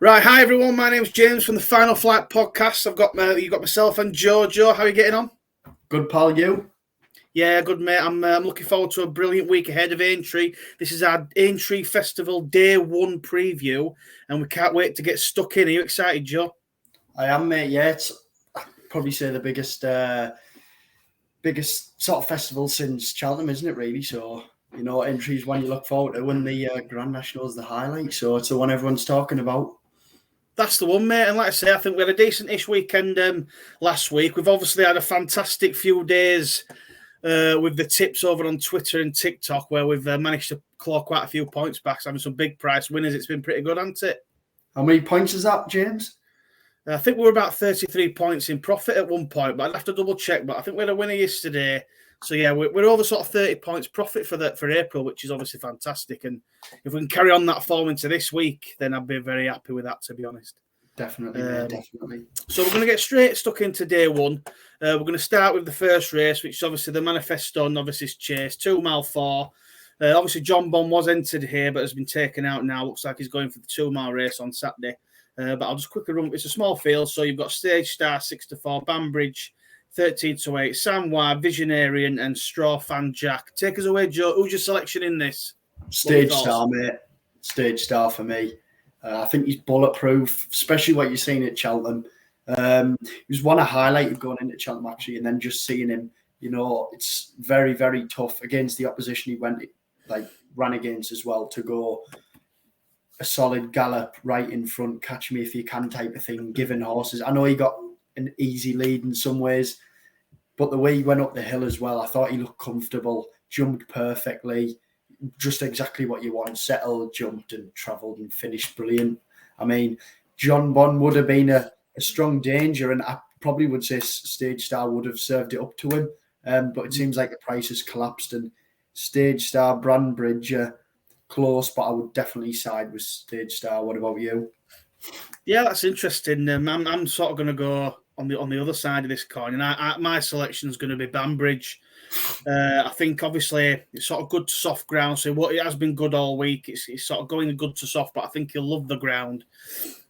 Right, hi everyone. My name's James from the Final Flight podcast. You got myself and Jojo. How are you getting on? Good, pal. You? Yeah, good, mate. I'm looking forward to a brilliant week ahead of Aintree. This is our Aintree Festival Day 1 preview, and we can't wait to get stuck in. Are you excited, Joe? I am, mate. Yeah, it's I'd probably say the biggest sort of festival since Cheltenham, isn't it? Really. So Aintree is one you look forward to, when the Grand National is the highlight. So it's the one everyone's talking about. That's the one, mate. And like I say, I think we had a decent-ish weekend last week. We've obviously had a fantastic few days with the tips over on Twitter and Tik Tok, where we've managed to claw quite a few points back, having some big price winners. It's been pretty good, hasn't it? How many points is that, James? I think we were about 33 points in profit at one point, but I'd have to double check. But I think we had a winner yesterday. So yeah, we're over sort of 30 points profit for April, which is obviously fantastic. And if we can carry on that form into this week, then I'd be very happy with that, to be honest. Definitely, definitely. So we're going to get straight stuck into day one. We're going to start with the first race, which is obviously the Manifesto Novices Chase, 2 mile 4. Obviously, John Bond was entered here, but has been taken out now. Looks like he's going for the 2 mile race on Saturday. But I'll just quickly run. It's a small field, so you've got Stage Star 6-4, Banbridge 13-8, Samwa, Visionarian, and Straw Fan Jack. Take us away, Joe. Who's your selection in this? Stage Star, mate. Stage Star for me. I think he's bulletproof, especially what you're seeing at Cheltenham. He was one I highlighted going into Cheltenham, actually, and then just seeing him, it's very, very tough against the opposition he ran against as well, to go a solid gallop right in front, catch me if you can type of thing, giving horses. I know he got an easy lead in some ways, but the way he went up the hill as well, I thought he looked comfortable, jumped perfectly, just exactly what you want. Settled, jumped and travelled and finished brilliant. I mean, John Bond would have been a strong danger, and I probably would say Stage Star would have served it up to him. But it seems like the price has collapsed, and Stage Star, Banbridge close, but I would definitely side with Stage Star. What about you? Yeah, that's interesting. I'm sort of going to go on the other side of this coin, and my selection is going to be Banbridge. I think obviously it's sort of good to soft ground. So what it has been good all week. It's sort of going good to soft, but I think he'll love the ground.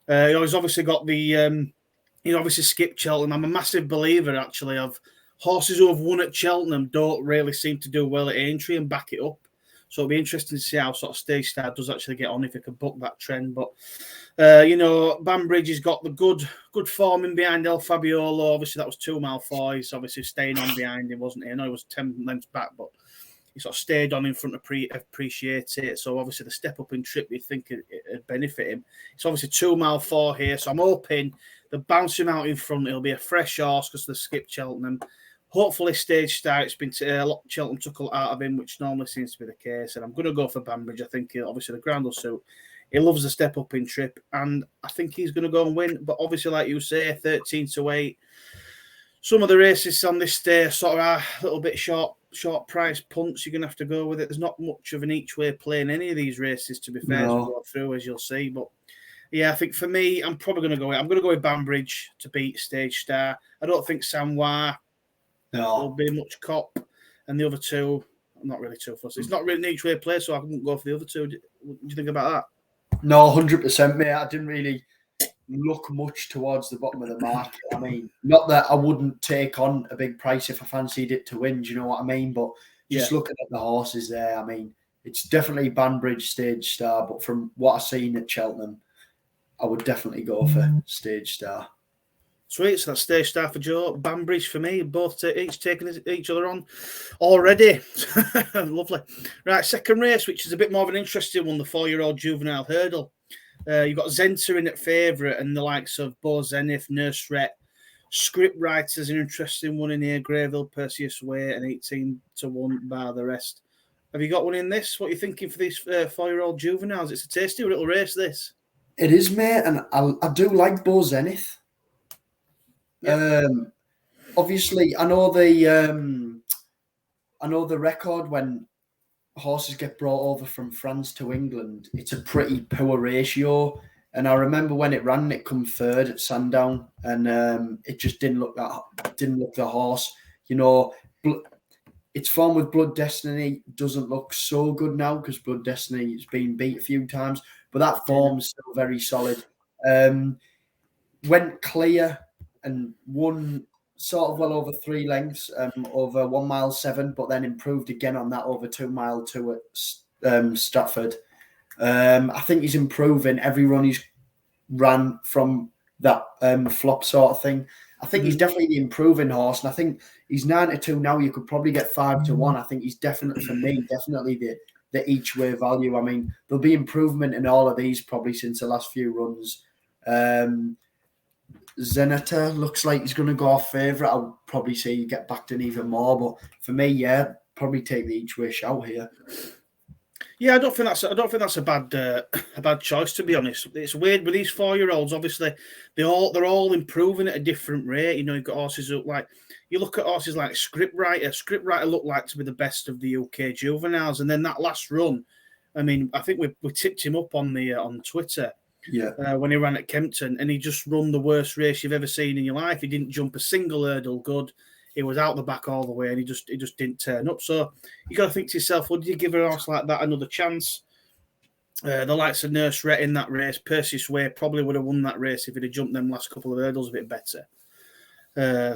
He's obviously got the he obviously skipped Cheltenham. I'm a massive believer actually of horses who have won at Cheltenham don't really seem to do well at Aintree and back it up. So it'll be interesting to see how sort of Stage Star does actually get on, if he can book that trend. But Banbridge has got the good form in behind El Fabiolo. Obviously, that was 2 mile 4. He's obviously staying on behind him, wasn't he? I know he was 10 lengths back, but he sort of stayed on in front of appreciate it. So obviously the step up in trip, you think it'd benefit him. It's obviously 2 mile 4 here, so I'm hoping the bounce him out in front, it'll be a fresh horse because they skipped Cheltenham. Hopefully, Stage Star, it's been a lot. Cheltenham took a lot out of him, which normally seems to be the case. And I'm going to go for Banbridge. I think obviously the ground will suit. He loves the step up in trip, and I think he's going to go and win. But obviously, like you say, 13-8. Some of the races on this day sort of are a little bit short price punts. You're going to have to go with it. There's not much of an each way play in any of these races, to be fair, as we go through, as you'll see. But yeah, I think for me, I'm probably going to go. I'm going to go with Banbridge to beat Stage Star. I don't think Samwa will be much cop, and the other two, I'm not really too fussy. It's not really an each way play, so I wouldn't go for the other two. What do you think about that? No, 100%, mate. I didn't really look much towards the bottom of the market. I mean, not that I wouldn't take on a big price if I fancied it to win, do you know what I mean? But just looking at the horses there, I mean, it's definitely Banbridge, Stage Star, but from what I've seen at Cheltenham, I would definitely go for Stage Star. Sweet, so that's Stage Star for Joe, Banbridge for me, both each taking each other on already. Lovely. Right, second race, which is a bit more of an interesting one, the 4-year-old Juvenile Hurdle. You've got Zenta in at favourite, and the likes of Bo Zenith, Nurseret, Script Writers, an interesting one in here, Greyville, Perseus Way, and 18-1 bar the rest. Have you got one in this? What are you thinking for these 4-year-old juveniles? It's a tasty little race, this. It is, mate, and I do like Bo Zenith. Yeah. Obviously, I know the record when horses get brought over from France to England. It's a pretty poor ratio, and I remember when it ran, it come third at Sandown, and it just didn't look the horse. Its form with Blood Destiny doesn't look so good now because Blood Destiny has been beat a few times, but that form's still very solid. Went clear and won sort of well over 3 lengths, over 1 mile 7, but then improved again on that over 2 mile 2 at Stratford. I think he's improving every run he's ran from that flop sort of thing. I think he's definitely the improving horse, and I think he's 9-2 now. You could probably get 5-1. I think he's definitely, for me, definitely the each way value. I mean, there'll be improvement in all of these probably since the last few runs. Zenata looks like he's going to go off favourite. I'll probably say you get backed in even more, but for me, yeah, probably take the each way shout here. Yeah, I don't think that's a bad choice, to be honest. It's weird with these 4-year-olds. Obviously, they're all improving at a different rate. You know, you've got horses who you look at horses like Scriptwriter. Scriptwriter looked like to be the best of the UK juveniles, and then that last run, I mean, I think we tipped him up on Twitter. Yeah. When he ran at Kempton, and he just run the worst race you've ever seen in your life. He didn't jump a single hurdle good. He was out the back all the way, and he just didn't turn up. So you got to think to yourself, would you give a horse like that another chance? The likes of Nurse Rhett in that race, Percy Sway probably would have won that race if he'd have jumped them last couple of hurdles a bit better.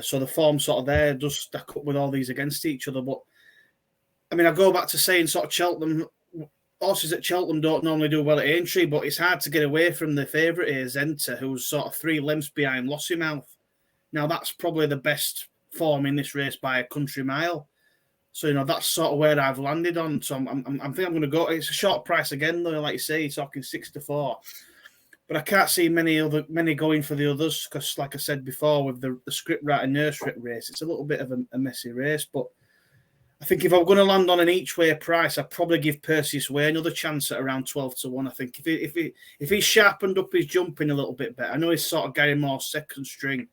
So the form sort of there does stack up with all these against each other. But I mean, I go back to saying sort of Cheltenham. Horses at Cheltenham don't normally do well at Aintree, but it's hard to get away from the favourite here, Zenta, who's sort of 3 lengths behind Lossiemouth. Now, that's probably the best form in this race by a country mile. So, you know, that's sort of where I've landed on. So I think I'm going to go. It's a short price again, though, like you say, you're talking 6-4. But I can't see many going for the others because, like I said before, with the Scriptwriter Nurse race, it's a little bit of a messy race. But I think if I'm going to land on an each way price, I'd probably give Perseus Way another chance at around 12-1. I think if he's sharpened up his jumping a little bit better, I know he's sort of Gary Moore second string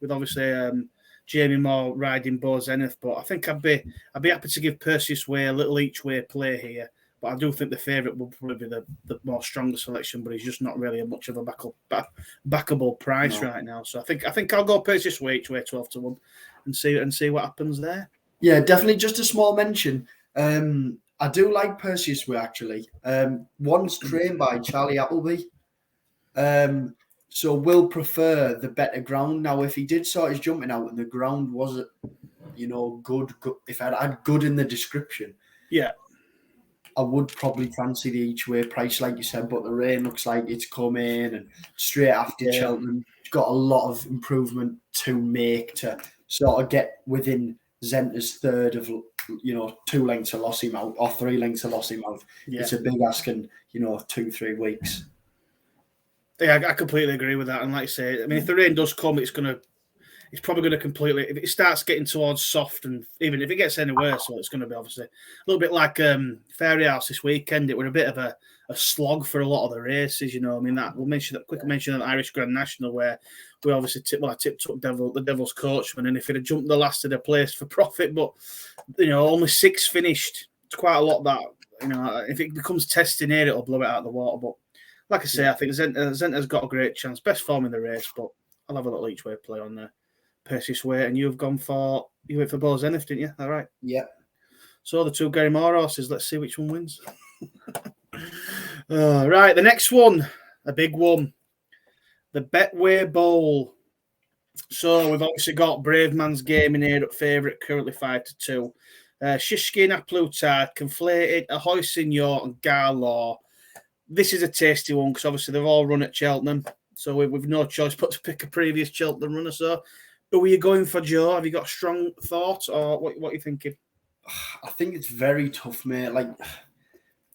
with obviously Jamie Moore riding Bo Zenith, but I think I'd be happy to give Perseus Way a little each way play here. But I do think the favourite will probably be the more stronger selection, but he's just not really much of a backable price right now. So I think I'll go Perseus Way each way 12-1 and see what happens there. Yeah, definitely. Just a small mention. I do like Perseus Way actually. One's trained by Charlie Appleby, so will prefer the better ground. Now, if he did sort his jumping out and the ground wasn't, good, if I'd had good in the description, yeah, I would probably fancy the each way price, like you said. But the rain looks like it's coming, and straight after Cheltenham, it's got a lot of improvement to make to sort of get within Zenta's third of 2 lengths of Lossiemouth or 3 lengths of Lossiemouth. Yeah. It's a big ask in 2-3 weeks. Yeah, I completely agree with that. And like I say, I mean, if the rain does come, it's probably going to completely. If it starts getting towards soft, and even if it gets any worse, so it's going to be obviously a little bit like Fairy House this weekend. It was a bit of a slog for a lot of the races. I mean, that we'll mention that Irish Grand National where we obviously I tipped up the Devil's Coachman, and if it had jumped the last of the place for profit, but only 6 finished. It's quite a lot that if it becomes testing here, it'll blow it out of the water. But like I say, I think Zenta's got a great chance, best form in the race, but I'll have a little each way play on there. Perseus Way, and you went for Bo Zenith, didn't you? All right. Yeah. So the 2 Gary Moore horses. Let's see which one wins. Right, the next one, a big one, the Betway Bowl. So we've obviously got Brave Man's Game in here at favourite, currently 5-2. Shishkin, Aplutard, Conflated, Ahoy Signor, and Garlaw. This is a tasty one because obviously they've all run at Cheltenham, so we've no choice but to pick a previous Cheltenham runner. So who are you going for, Joe? Have you got strong thoughts, or what are you thinking? I think it's very tough, mate. Like,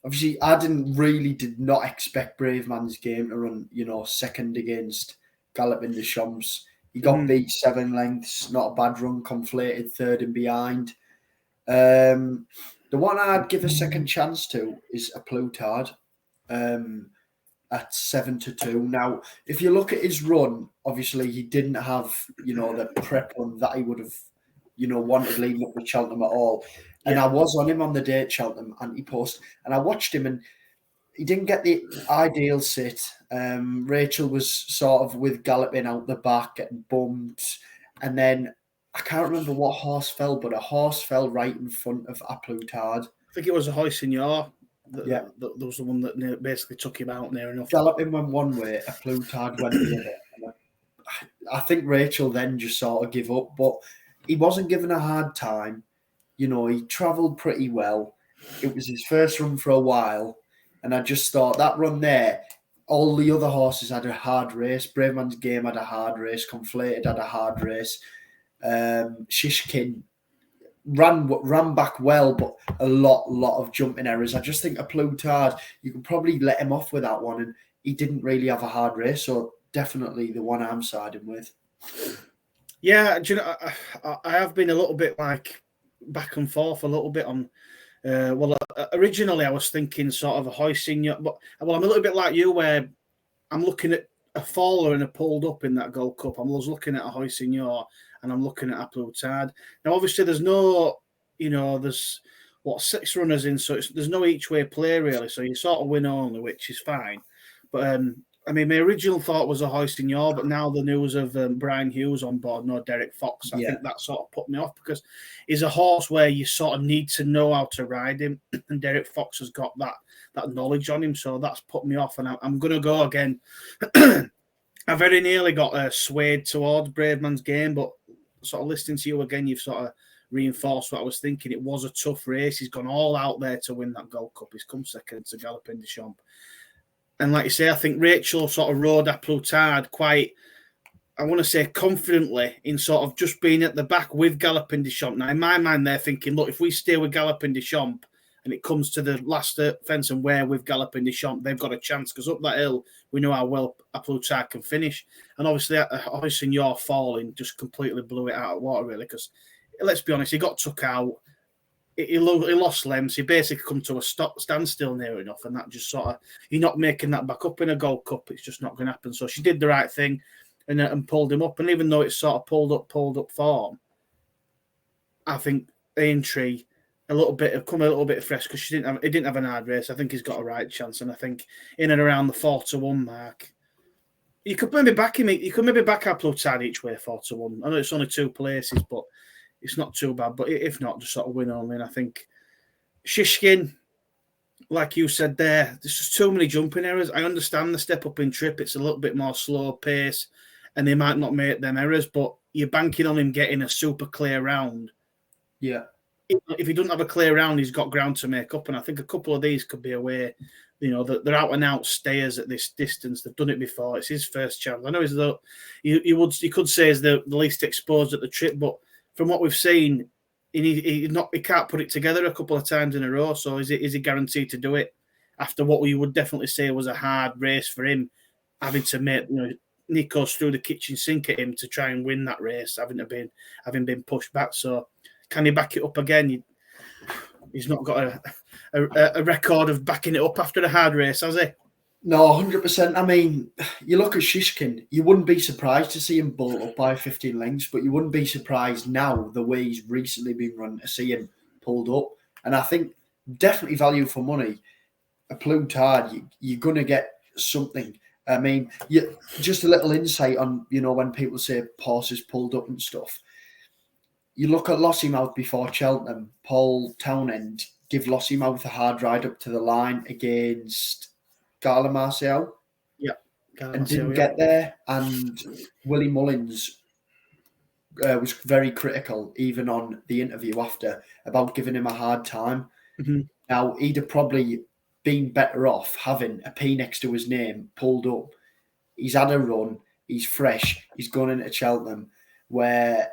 obviously, I did not expect Brave Man's Game to run, second against Galloping the Champs. He got beat 7 lengths, not a bad run, Conflated third and behind. The one I'd give a second chance to is Aplutard at 7-2. Now, if you look at his run, obviously he didn't have, the prep run that he would have, wanted leading up to Cheltenham at all. And I was on him on the day at Cheltenham anti-post, and I watched him, and he didn't get the ideal sit. Rachel was sort of with galloping out the back, getting bumped, and then I can't remember what horse fell, but a horse fell right in front of Aplutard. I think it was a Ahoy Signor. That was the one that basically took him out near enough. Galloping went one way, a Plutard went the other. I think Rachel then just sort of give up, but he wasn't given a hard time. You know, he travelled pretty well. It was his first run for a while, and I just thought that run there, all the other horses had a hard race. Braveman's Game had a hard race. Conflated had a hard race. Shishkin ran back well, but a lot of jumping errors. I just think a Plutard, you could probably let him off with that one, and he didn't really have a hard race, so definitely the one I'm siding with. Yeah, do you know, I have been a little bit like back and forth a little bit on. Originally I was thinking sort of a hoisting, but I'm a little bit like you, where I'm looking at a faller and a pulled up in that Gold Cup. I was looking at a hoisting and I'm looking at a Plutard. Now, obviously, there's no, there's 6 runners in, so there's no each way play really. So you sort of win only, which is fine. But my original thought was a hoisting yaw, but now the news of Brian Hughes on board, no Derek Fox, I think that sort of put me off, because he's a horse where you sort of need to know how to ride him, and Derek Fox has got that knowledge on him, so that's put me off, and I'm going to go again. I very nearly got swayed towards Braveman's Game, but sort of listening to you again, you've sort of reinforced what I was thinking. It was a tough race. He's gone all out there to win that Gold Cup. He's come second to Galopin Des Champs. And like you say, I think Rachel sort of rode a Plutard quite, I want to say, confidently in sort of just being at the back with Galopin Des Champs. Now, in my mind, they're thinking, look, if we stay with Galopin Des Champs and it comes to the last fence and we're with Galopin Des Champs, they've got a chance, because up that hill, we know how well a Plutard can finish. And obviously, hoisting your falling just completely blew it out of water, really, because let's be honest, he got took out. He lost lengths. He basically come to a standstill near enough, and that just sort of, you're not making that back up in a Gold Cup. It's just not going to happen. So she did the right thing and pulled him up. And even though it's sort of pulled up form, I think Aintree come a little bit fresh, because he didn't have an hard race. I think he's got a right chance, and I think in and around the 4-1 mark, you could maybe back him. You could maybe back our Plutard each way 4-1. I know it's only 2 places, but it's not too bad. But if not, just sort of win only. And I think Shishkin, like you said there's just too many jumping errors. I understand the step up in trip. It's a little bit more slow pace, and they might not make them errors, but you're banking on him getting a super clear round. Yeah. If he doesn't have a clear round, he's got ground to make up. And I think a couple of these could be away. They're out and out stayers at this distance. They've done it before. It's his first chance. I know you could say he's the least exposed at the trip, but from what we've seen, he can't put it together a couple of times in a row. So is he guaranteed to do it after what we would definitely say was a hard race for him, having to make Nico's through the kitchen sink at him to try and win that race, having been pushed back. So can he back it up again? He's not got a record of backing it up after a hard race, has he? No, 100%. You look at Shishkin, you wouldn't be surprised to see him bull up by 15 lengths, but you wouldn't be surprised now, the way he's recently been run, to see him pulled up. And I think definitely value for money. A Plutard, you're going to get something. Just a little insight on, when people say horses pulled up and stuff. You look at Lossiemouth before Cheltenham. Paul Townend give Lossiemouth a hard ride up to the line against Gala Marcel. Yeah. And didn't get there. And Willie Mullins was very critical, even on the interview after, about giving him a hard time. Mm-hmm. Now, he'd have probably been better off having a P next to his name, pulled up. He's had a run. He's fresh. He's gone into Cheltenham, where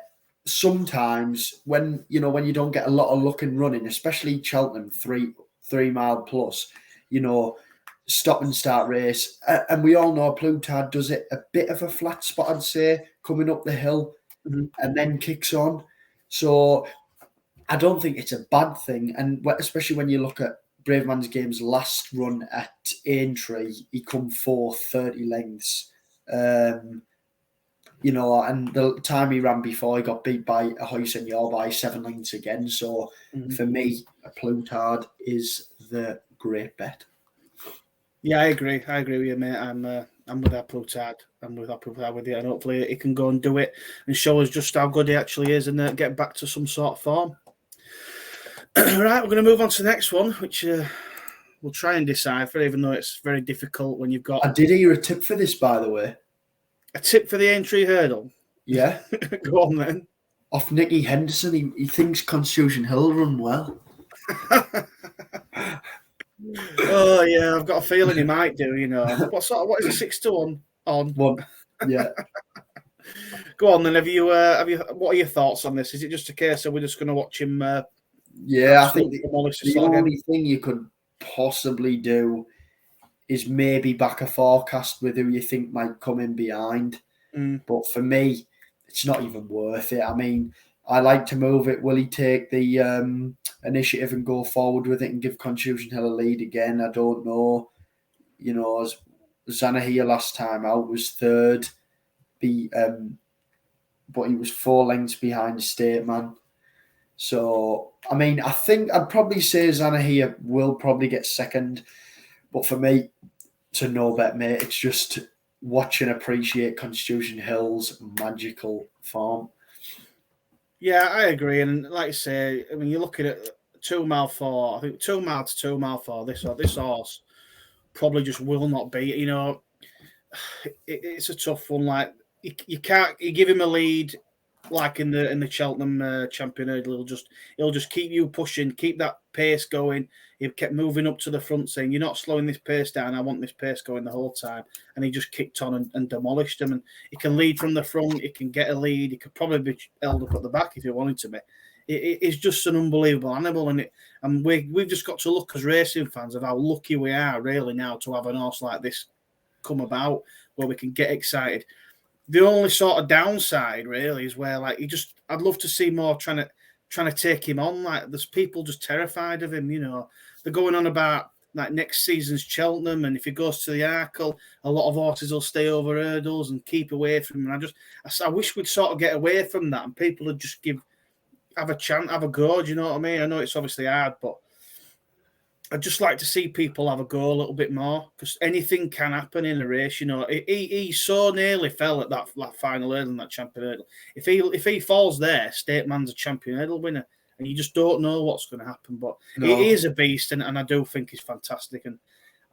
sometimes when you don't get a lot of luck in running, especially Cheltenham, 3 mile plus, stop and start race. And we all know Plutard does it a bit of a flat spot, I'd say, coming up the hill, mm-hmm. and then kicks on. So I don't think it's a bad thing. And especially when you look at Braveman's Game's last run at Aintree, he come 4th, 30 lengths. And the time he ran before, he got beat by a Hoysen Yaw by 7 lengths again. So for me, a Plutard is the great bet. Yeah, I agree. I agree with you, mate. I'm with that Plutard. I'm with that Plutard with you, and hopefully he can go and do it and show us just how good he actually is, and get back to some sort of form. Right, we're going to move on to the next one, which We'll try and decipher, even though it's very difficult when you've got. I did hear a tip for this, by the way. A tip for the Aintree Hurdle. Yeah. Go on then. Off Nicky Henderson, he thinks Constitution Hill run well. Oh yeah, I've got a feeling he might do. What is it, 6-1 on? One, yeah. Go on then. Have you? What are your thoughts on this? Is it just a case of we're just going to watch him? Yeah, I think the only thing you could possibly do is maybe back a forecast with who you think might come in behind. But for me, it's not even worth it. I mean, I like to move it. Will he take the initiative and go forward with it and give Constitution Hill a lead again? I don't know. As Zanahiyr last time out was third, but he was 4 lengths behind State Man. So, I mean, I think I'd probably say Zanahiyr will probably get second. But for me, to no bet, mate, it's just watch and appreciate Constitution Hill's magical form. Yeah, I agree. And like you say, I mean, you're looking at 2 mile 4. I think 2 mile to 2 mile 4. This horse probably just will not beat. It's a tough one. Like you can't. You give him a lead, like in the Cheltenham Champion Hurdle, he'll just keep you pushing, keep that pace going. He kept moving up to the front, saying, "You're not slowing this pace down. I want this pace going the whole time." And he just kicked on and demolished him. And he can lead from the front. He can get a lead. He could probably be held up at the back if he wanted to be. It's just an unbelievable animal, and we've just got to look as racing fans of how lucky we are really now to have an horse like this come about where we can get excited. The only sort of downside really is where I'd love to see more trying to take him on. Like there's people just terrified of him. They're going on about like next season's Cheltenham, and if he goes to the Arkle, a lot of horses will stay over hurdles and keep away from him. And I wish we'd sort of get away from that and people would just have a chance, have a go. Do you know what I mean? I know it's obviously hard, but I'd just like to see people have a go a little bit more because anything can happen in a race. He so nearly fell at that final hurdle in that Champion Hurdle. If he falls there, State Man's a Champion Hurdle winner, and you just don't know what's going to happen. But he is a beast, and I do think he's fantastic, and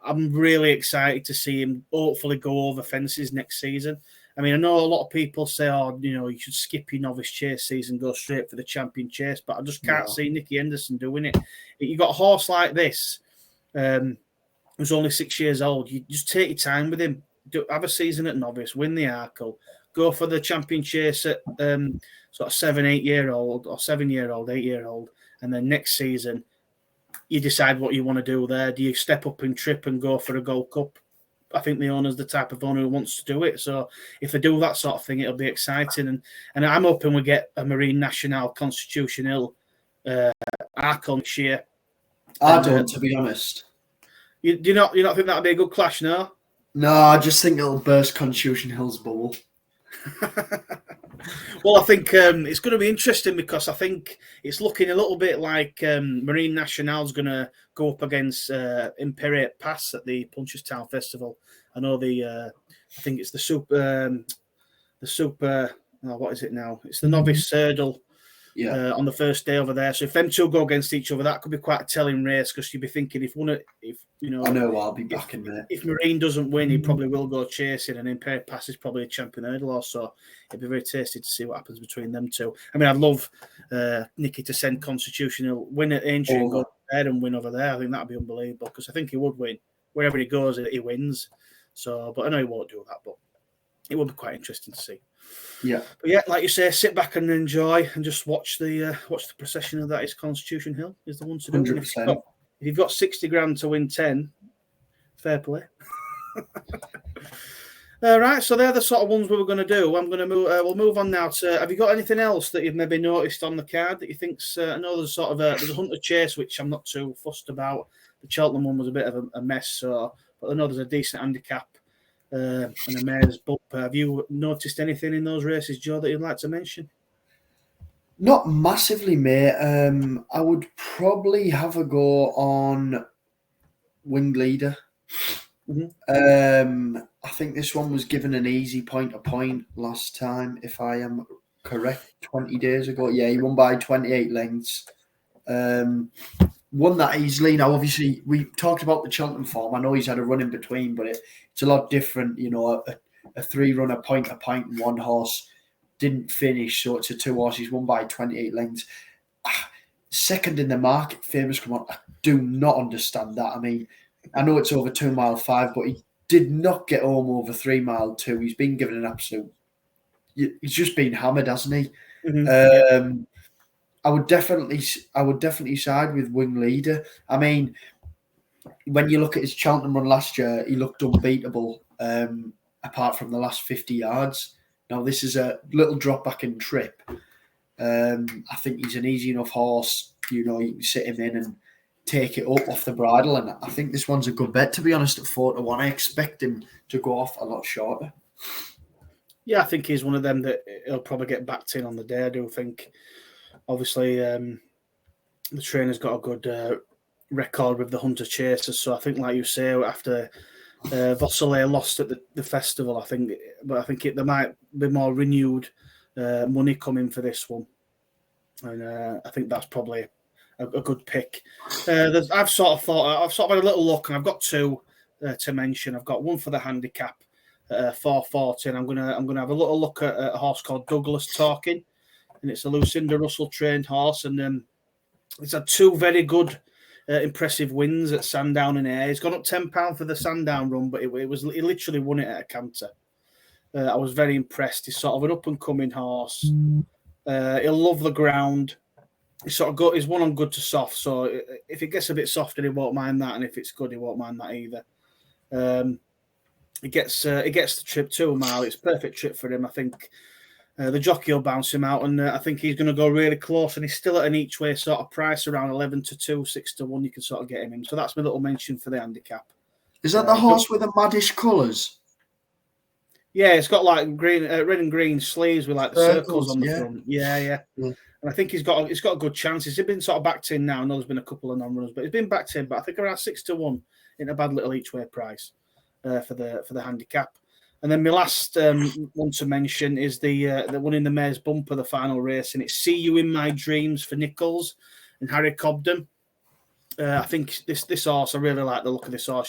I'm really excited to see him hopefully go over fences next season. I mean, I know a lot of people say, you should skip your novice chase season, go straight for the champion chase, but I just can't see Nicky Henderson doing it. You got a horse like this, who's only 6 years old. You just take your time with him. Have a season at novice, win the Arkle, go for the champion chase at sort of 7, 8 year old, or 7-year-old, 8-year-old, and then next season you decide what you want to do there. Do you step up and trip and go for a Gold Cup? I think the owner's the type of owner who wants to do it. So if they do that sort of thing, it'll be exciting. And I'm hoping we get a Marine National Constitution Hill Arkle next year. I don't, to be honest. You do not think that'd be a good clash, no? No, I just think it'll burst Constitution Hill's bubble. Well, I think it's going to be interesting because I think it's looking a little bit like Marine National's going to go up against Imperial Pass at the Punchestown Festival. I know I think it's the super. What is it now? It's the Novice Hurdle. Yeah. On the first day over there. So if them two go against each other, that could be quite a telling race because you'd be thinking I know I'll be back in there. If Marine doesn't win, he probably will go chasing, and Imperial Pass is probably a Champion Hurdle also. It'd be very tasty to see what happens between them two. I mean, I'd love Nicky to send Constitutional win at Aintree and go there and win over there. I think that'd be unbelievable because I think he would win. Wherever he goes, he wins. So, but I know he won't do that, but it would be quite interesting to see. Yeah, but yeah, like you say, sit back and enjoy, and just watch the procession of that. Is Constitution Hill is the one to do. 100%. If you've got 60 grand to win 10, fair play. Right, so they're the sort of ones we were going to do. I'm going to move. We'll move on now to. Have you got anything else that you've maybe noticed on the card that you think's? I know there's sort of there's a Hunter Chase which I'm not too fussed about. The Cheltenham one was a bit of a mess, so but I know there's a decent handicap. And a mare's bumper. Have you noticed anything in those races, Joe, that you'd like to mention? Not massively, mate. I would probably have a go on Winged Leader. Mm-hmm. I think this one was given an easy point last time, if I am correct, 20 days ago. Yeah, he won by 28 lengths. won that easily. Now, obviously, we talked about the Cheltenham form. I know he's had a run in between, but it's a lot different. You know, a 3-runner point and one horse didn't finish, so it's a 2 horses won by 28 lengths. Second in the market, Famous Come On. I do not understand that. I mean, I know it's over 2 mile 5, but he did not get home over 3 mile 2. He's been given an absolute. He's just been hammered, hasn't he? Mm-hmm. I would definitely side with Wing Leader. I mean, when you look at his Cheltenham run last year, he looked unbeatable. Apart from the last 50 yards. Now this is a little drop back in trip. I think he's an easy enough horse. You know, you can sit him in and take it up off the bridle, and I think this one's a good bet. To be honest, at 4-1, I expect him to go off a lot shorter. Yeah, I think he's one of them that he'll probably get backed in on the day. I do think, obviously, the trainer's got a good record with the Hunter Chasers. So I think, like you say, after Vosselet lost at the festival, I think there might be more renewed money coming for this one, and I think that's probably a good pick. I've sort of had a little look, and I've got 2 to mention. I've got one for the handicap. 440, and I'm gonna have a little look at a horse called Douglas Talking, and it's a Lucinda Russell trained horse, and it's had 2 very good, impressive wins at Sandown and Ayr. He's gone up £10 for the Sandown run, but he literally won it at a canter. I was very impressed. He's sort of an up and coming horse. He'll love the ground. He's one on good to soft, so if it gets a bit softer, he won't mind that, and if it's good, he won't mind that either. He gets the trip 2 mile. It's a perfect trip for him. I think the jockey will bounce him out, and I think he's going to go really close. And he's still at an each way sort of price around 11-2, 6-1. You can sort of get him in. So that's my little mention for the handicap. Is that the horse with the maddish colours? Yeah, it's got like green, red and green sleeves with like the circles on the front. Yeah. And I think he's got a good chance. He's been sort of backed in now. I know there's been a couple of non-runners, but he's been backed in. But I think around 6-1 in a bad little each way price. For the handicap, and then my last one to mention is the one in the Mayor's Bumper, the final race, and it's See You in My Dreams for Nichols and Harry Cobden. I think this horse, I really like the look of this horse.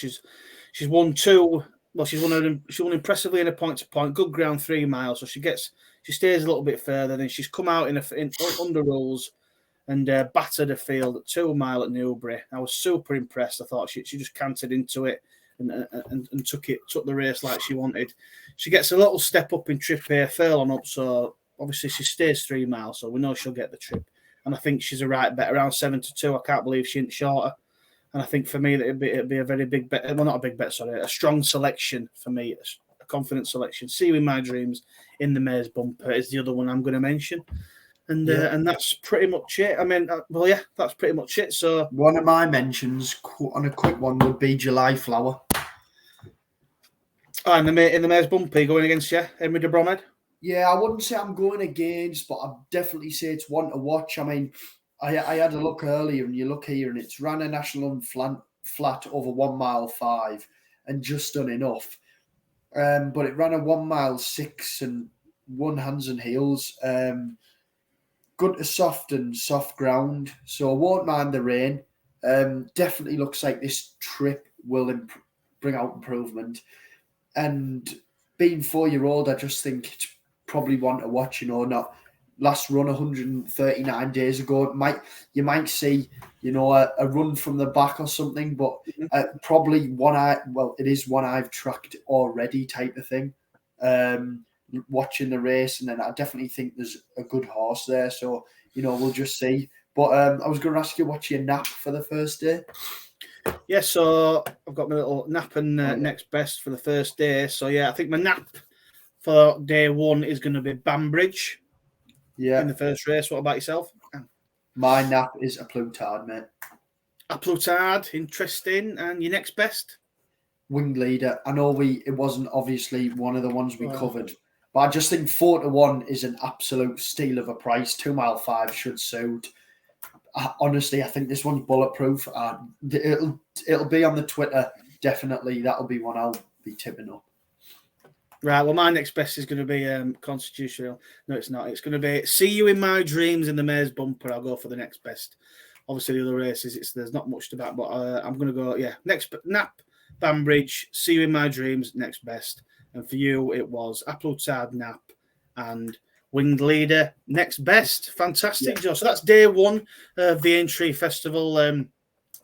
She's won 2. Well, she won impressively in a point to point, good ground 3 miles. So she stays a little bit further. Then she's come out in under rules and battered a field at 2 mile at Newbury. I was super impressed. I thought she just cantered into it. And took the race like she wanted. She gets a little step up in trip here, furl on up, so obviously she stays 3 miles, so we know she'll get the trip. And I think she's a right bet around 7-2. I can't believe she ain't shorter. And I think for me that it'd be a very big bet. Well, not a big bet, sorry, a strong selection for me, a confident selection. See You in My Dreams in the Mayor's Bumper is the other one I'm going to mention. And that's pretty much it. I mean, that's pretty much it. So one of my mentions on a quick one would be July Flower. Oh, in the Mayor's Bumper, going against you, Henry de Bromhead? Yeah, I wouldn't say I'm going against, but I'd definitely say it's one to watch. I mean, I had a look earlier, and you look here, and it's ran a national and flat over 1 mile 5 and just done enough. But it ran a 1 mile 6 and 1 hands and heels. Good to soft ground, so I won't mind the rain. Definitely looks like this trip will bring out improvement. And being 4-year-old, I just think it's probably one to watch. You know, not last run 139 days ago. You might see, you know, a run from the back or something, but probably it is one I've tracked already type of thing. Watching the race, and then I definitely think there's a good horse there. So, you know, we'll just see. But I was going to ask you, what's your nap for the first day? Yeah, so I've got my little nap and next best for the first day. So, yeah, I think my nap for day 1 is going to be Banbridge in the first race. What about yourself? My nap is a Plutard, mate. A Plutard, interesting. And your next best? Wing Leader. I know it wasn't obviously one of the ones we covered, but I just think 4-1 is an absolute steal of a price. 2 mile 5 should suit. Honestly, I think this one's bulletproof. It'll be on the Twitter, definitely. That'll be one I'll be tipping up. Right, well, my next best is going to be Constitutional. No, it's not. It's going to be See You in My Dreams in the Mayor's Bumper. I'll go for the next best. obviously the other races, there's not much to back. But I'm going to go, next Nap, Banbridge, See You in My Dreams, next best. And for you, it was Applutard, Nap, and Winged Leader, next best. Fantastic, Joe. So that's day one of the Aintree Festival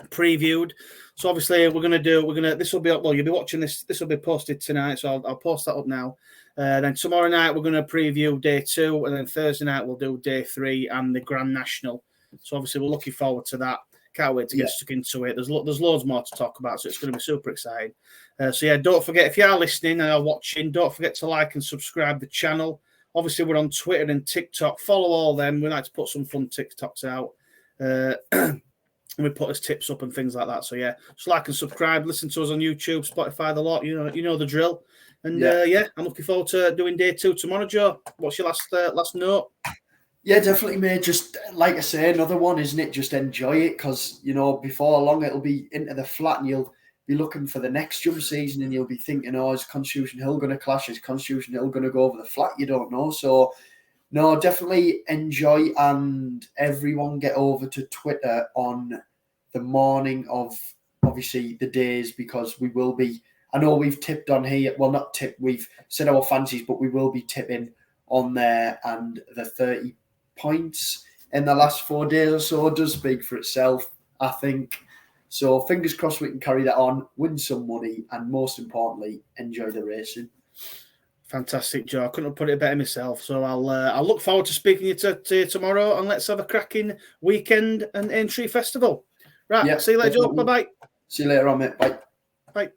previewed. So obviously this will be up, well, you'll be watching this will be posted tonight, so I'll post that up now. Then tomorrow night we're going to preview day 2, and then Thursday night we'll do day 3 and the Grand National. So obviously we're looking forward to that. Can't wait to get stuck into it. There's loads more to talk about, so it's going to be super exciting. So don't forget, if you are listening and are watching, don't forget to like and subscribe the channel. Obviously we're on Twitter and TikTok. Follow all them. We like to put some fun TikToks out. And we put us tips up and things like that. So just like and subscribe. Listen to us on YouTube, Spotify, the lot. You know the drill. And I'm looking forward to doing day 2 tomorrow, Joe. What's your last note? Yeah, definitely, mate. Just like I say, another one, isn't it? Just enjoy it, because before long it'll be into the flat, and you'll be looking for the next jump season, and you'll be thinking, oh, is Constitution Hill going to clash? Is Constitution Hill going to go over the flat? You don't know. So no, definitely enjoy, and everyone get over to Twitter on the morning of, obviously, the days, because we will be, I know we've tipped on here, well, not tipped, we've said our fancies, but we will be tipping on there, and the 30 points in the last 4 days or so does speak for itself, I think. So fingers crossed we can carry that on, win some money, and most importantly, enjoy the racing. Fantastic, Joe. I couldn't have put it better myself. So I'll look forward to speaking to you tomorrow, and let's have a cracking weekend and Aintree Festival. Right, see you later, Joe. Bye-bye. See you later on, mate. Bye. Bye.